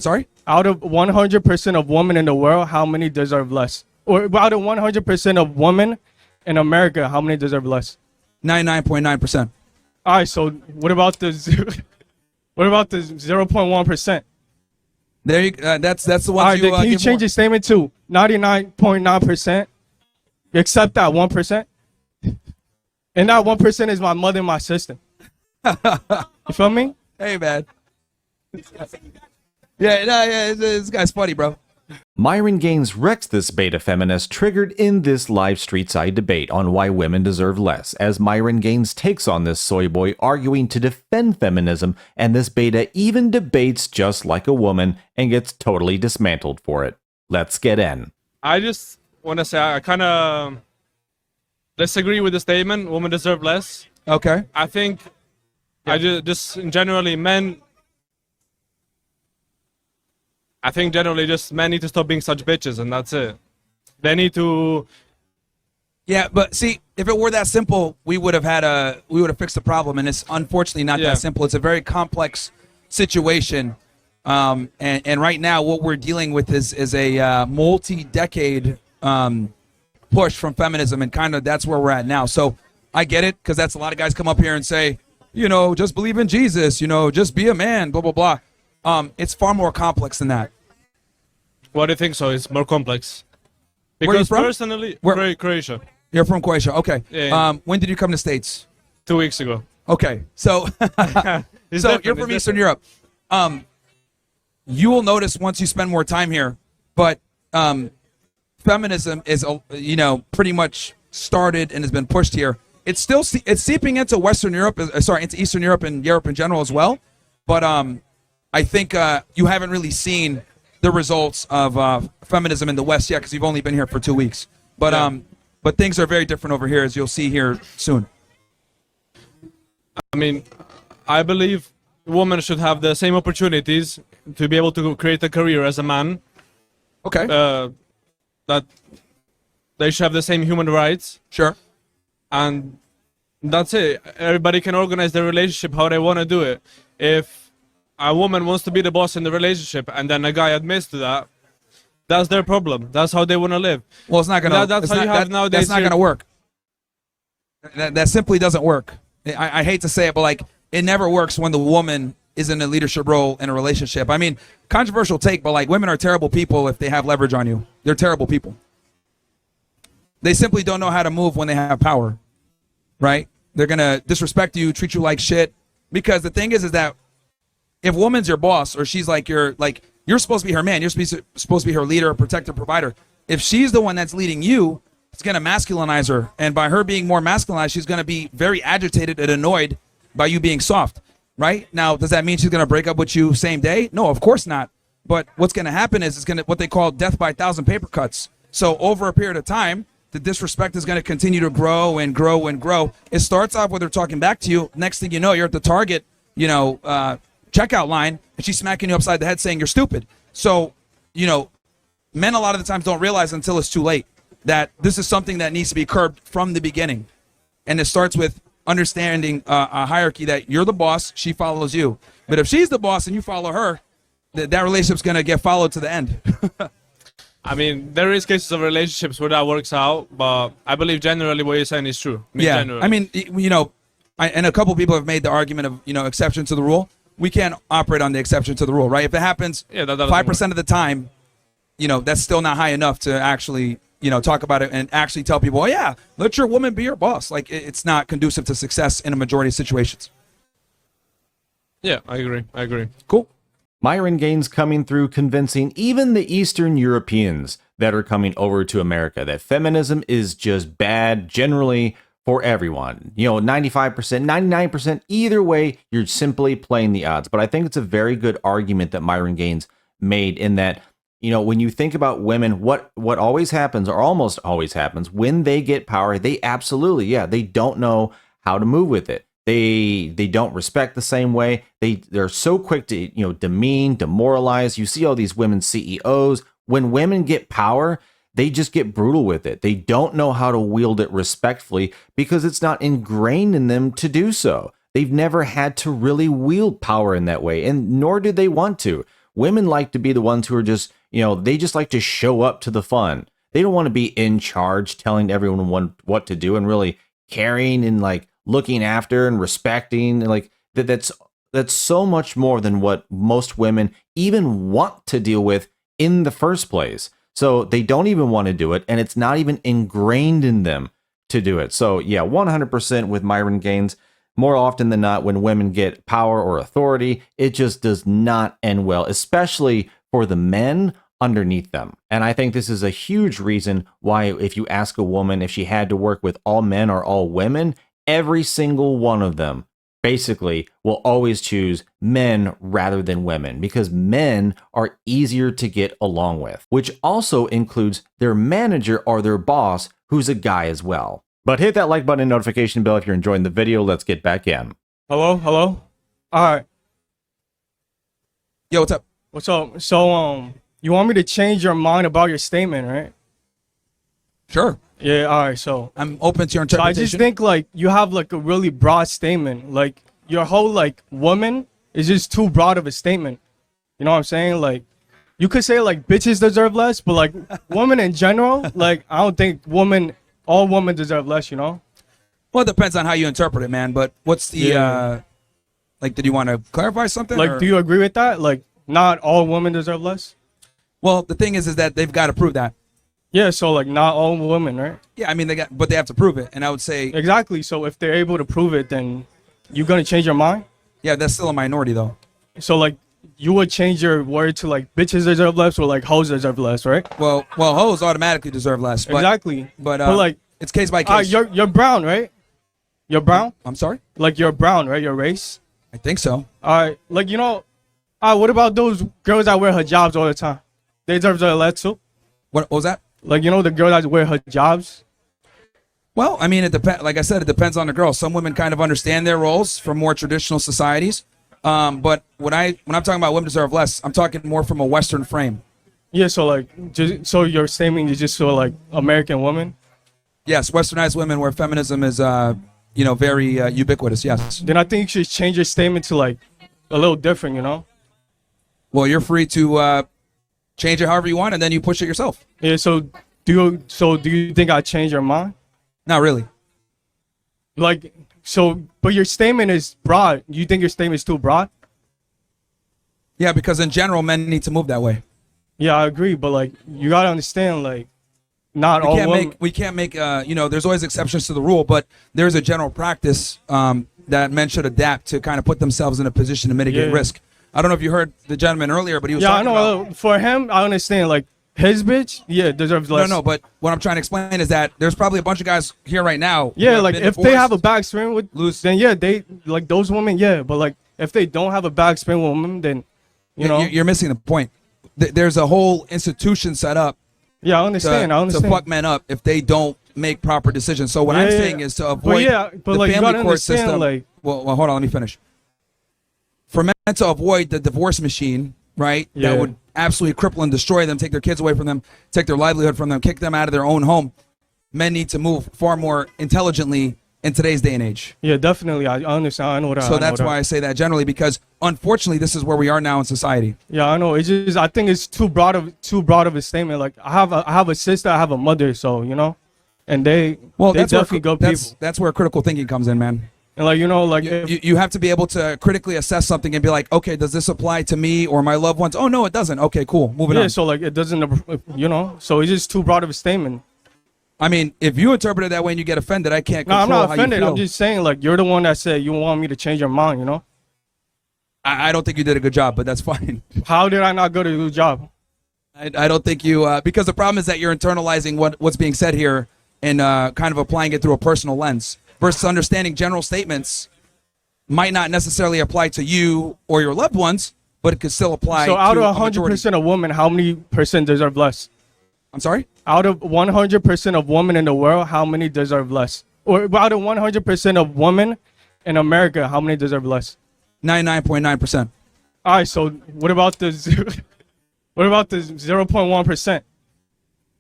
I'm sorry? Out of 100% of women in the world, how many deserve less? Or out of 100% of women in America, how many deserve less? 99.9%. All right, so what about the 0.1%? There you that's the All ones right, you then can you give change more. your statement to 99.9%? You accept that 1%? And that 1% is my mother and my sister. You feel me? Hey, man. Yeah, this guy's funny, bro. Myron Gaines wrecks this beta feminist triggered in this live street side debate on why women deserve less, as Myron Gaines takes on this soy boy arguing to defend feminism, and this beta even debates just like a woman and gets totally dismantled for it. Let's get in. I just want to say I kind of disagree with the statement, women deserve less. Okay. I think I just generally men. I think generally just men need to stop being such bitches, and that's it. They need to. Yeah, but see, if it were that simple, we would have fixed the problem, and it's unfortunately not that simple. It's a very complex situation, and right now what we're dealing with is a multi-decade push from feminism, and kind of that's where we're at now. So I get it, because that's a lot of guys come up here and say, just believe in Jesus, just be a man, blah blah blah. It's far more complex than that. Why do you think so? It's more complex. Where are you Because from? personally, Croatia. You're from Croatia, okay. Yeah. When did you come to States? 2 weeks ago. Okay, so It's so different, you're from it's Eastern different. Europe. You will notice once you spend more time here, but feminism is pretty much started and has been pushed here. It's still it's seeping into Western Europe, into Eastern Europe and Europe in general as well. But I think you haven't really seen the results of feminism in the West yet, because you've only been here for 2 weeks. But things are very different over here, as you'll see here soon. I mean, I believe women should have the same opportunities to be able to create a career as a man. Okay. That they should have the same human rights. Sure. And that's it. Everybody can organize their relationship how they want to do it. If a woman wants to be the boss in the relationship and then a guy admits to that, that's their problem. That's how they want to live. Well, it's not gonna. That's how you have nowadays. That's not gonna work. That simply doesn't work. I hate to say it, but like it never works when the woman is in a leadership role in a relationship. I mean, controversial take, but like women are terrible people if they have leverage on you. They're terrible people. They simply don't know how to move when they have power, right? They're gonna disrespect you, treat you like shit. Because the thing is that if woman's your boss, or she's like you're supposed to be her man, you're supposed to be her leader, protector, provider. If she's the one that's leading you, it's gonna masculinize her, and by her being more masculinized, she's gonna be very agitated and annoyed by you being soft, right? Now, does that mean she's gonna break up with you same day? No, of course not. But what's gonna happen is it's gonna what they call death by 1,000 paper cuts. So over a period of time, the disrespect is going to continue to grow and grow and grow. It starts off with her talking back to you. Next thing you know, you're at the Target, checkout line, and she's smacking you upside the head saying you're stupid. So, men a lot of the times don't realize until it's too late that this is something that needs to be curbed from the beginning. And it starts with understanding a hierarchy that you're the boss, she follows you. But if she's the boss and you follow her, that relationship's going to get followed to the end. I mean, there is cases of relationships where that works out, but I believe generally what you're saying is true. I mean, and a couple people have made the argument of, exception to the rule. We can't operate on the exception to the rule, right? If it happens 5% of the time, that's still not high enough to actually, talk about it and actually tell people, oh, yeah, let your woman be your boss. Like, it's not conducive to success in a majority of situations. Yeah, I agree. Cool. Myron Gaines coming through convincing even the Eastern Europeans that are coming over to America that feminism is just bad generally for everyone. 95%, 99%, either way, you're simply playing the odds. But I think it's a very good argument that Myron Gaines made in that, when you think about women, what always happens or almost always happens when they get power, they absolutely, they don't know how to move with it. They don't respect the same way. They're so quick to demean, demoralize. You see all these women CEOs. When women get power, they just get brutal with it. They don't know how to wield it respectfully because it's not ingrained in them to do so. They've never had to really wield power in that way, and nor do they want to. women like to be the ones who are just, they just like to show up to the fun. They don't want to be in charge, telling everyone what to do and really caring and like looking after and respecting. And like that's so much more than what most women even want to deal with in the first place. So they don't even want to do it, and it's not even ingrained in them to do it. So yeah, 100% with Myron Gaines. More often than not, when women get power or authority, it just does not end well, especially for the men underneath them. And I think this is a huge reason why if you ask a woman if she had to work with all men or all women, every single one of them basically will always choose men rather than women, because men are easier to get along with, which also includes their manager or their boss, who's a guy as well. But hit that like button and notification bell if you're enjoying the video. Let's get back in. Hello? All right. Yo, what's up? What's up? So, you want me to change your mind about your statement, right? Sure. Yeah, all right, so I'm open to your so I interpretation. just think like you have like a really broad statement. Like your whole like woman is just too broad of a statement. You know what I'm saying? Like you could say like bitches deserve less, but like women in general, like I don't think all women deserve less, you know? Well, it depends on how you interpret it, man. But what's the like? Did you want to clarify something? Like, or? do you agree with that? Like, not all women deserve less? Well, the thing is that they've got to prove that. Yeah, so like not all women, right? Yeah, I mean but they have to prove it, and I would say, Exactly. So if they're able to prove it, then you're gonna change your mind. yeah, that's still a minority though. So like you would change your word to like bitches deserve less or like hoes deserve less, right? Well, hoes automatically deserve less. But, Exactly. But like it's case by case. you're brown, right? You're brown. I'm sorry. Like you're brown, right? Your race. I think so. All right. Like what about those girls that wear hijabs all the time? They deserve less too. What was that? Like the girl that wear hijabs. Well, I mean, it depends. Like I said, it depends on the girl. Some women kind of understand their roles from more traditional societies. But when I'm talking about women deserve less, I'm talking more from a Western frame. Yeah. So like, so your statement is just so like American women. Yes, Westernized women, where feminism is, very ubiquitous. Yes. Then I think you should change your statement to like a little different. You know. Well, you're free to change it however you want, and then you push it yourself. Yeah. So do you think I change your mind? Not really. Like but your statement is broad. You think your statement is too broad? Yeah, because in general, men need to move that way. Yeah, I agree. But like, you gotta understand, like, not all women. We can't make. There's always exceptions to the rule, but there's a general practice that men should adapt to kind of put themselves in a position to mitigate risk. I don't know if you heard the gentleman earlier, but he was talking about. For him, I understand. Like his bitch, deserves less. No. But what I'm trying to explain is that there's probably a bunch of guys here right now. Yeah, like if they have a bad experience with loose, then they like those women. Yeah, but like if they don't have a bad experience with women, then you're missing the point. There's a whole institution set up. Yeah, I understand. To fuck men up if they don't make proper decisions. So what I'm saying is to avoid but the like, family court system. Like, well, hold on, let me finish. For men to avoid the divorce machine, right? Yeah. That would absolutely cripple and destroy them, take their kids away from them, take their livelihood from them, kick them out of their own home. Men need to move far more intelligently in today's day and age. Yeah, definitely. I understand. I know that. So that's why I say that generally, because unfortunately, this is where we are now in society. Yeah, I know. It's just I think it's too broad of a statement. Like I have a sister, I have a mother, so and they definitely good people. That's where critical thinking comes in, man. And like you have to be able to critically assess something and be like, okay, does this apply to me or my loved ones? Oh no, it doesn't. Okay, cool, moving on. Yeah, so like it doesn't, so it's just too broad of a statement. I mean, if you interpret it that way and you get offended, I can't No, control I'm not offended. how you feel. I'm just saying, like, you're the one that said you want me to change your mind, I don't think you did a good job, but that's fine. How did I not go to do a job? I don't think you, because the problem is that you're internalizing what's being said here and kind of applying it through a personal lens versus understanding general statements might not necessarily apply to you or your loved ones, but it could still apply to So out of 100% 100% of women, how many percent deserve less? I'm sorry? Out of 100% of women in the world, how many deserve less? Or out of 100% of women in America, how many deserve less? 99.9%. All right, so what about the 0.1%?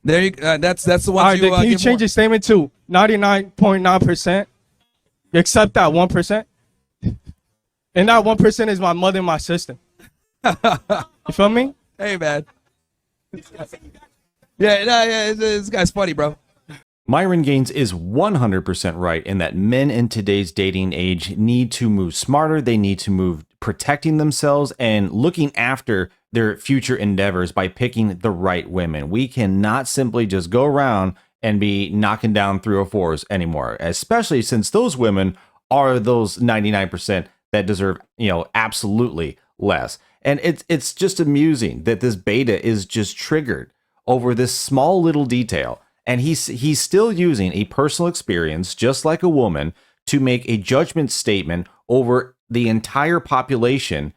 There you that's the All ones right, then can you give change more. your statement to 99.9%? Except that 1%? And that 1% is my mother and my sister. You feel me? Hey, man. Yeah, no, yeah, this guy's funny, bro. Myron Gaines is 100% right in that men in today's dating age need to move smarter. They need to move protecting themselves and looking after their future endeavors by picking the right women. We cannot simply just go around and be knocking down 304s anymore, especially since those women are those 99% that deserve, absolutely less. And it's just amusing that this beta is just triggered over this small little detail. And he's still using a personal experience, just like a woman, to make a judgment statement over the entire population.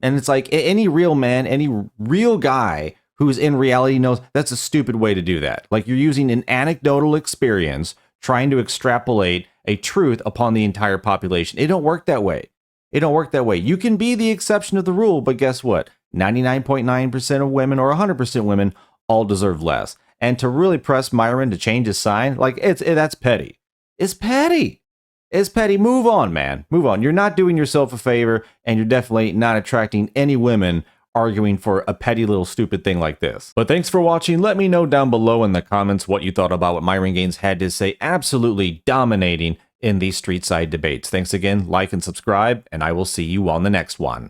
And it's like any real man, any real guy who's in reality knows that's a stupid way to do that. Like you're using an anecdotal experience trying to extrapolate a truth upon the entire population. It don't work that way. It don't work that way. You can be the exception to the rule, but guess what? 99.9% of women or 100% women all deserve less. And to really press Myron to change his sign, like that's petty. It's petty. It's petty. Move on, man. Move on. You're not doing yourself a favor, and you're definitely not attracting any women arguing for a petty little stupid thing like this. But thanks for watching. Let me know down below in the comments what you thought about what Myron Gaines had to say. Absolutely dominating in these street side debates. Thanks again. Like and subscribe, and I will see you on the next one.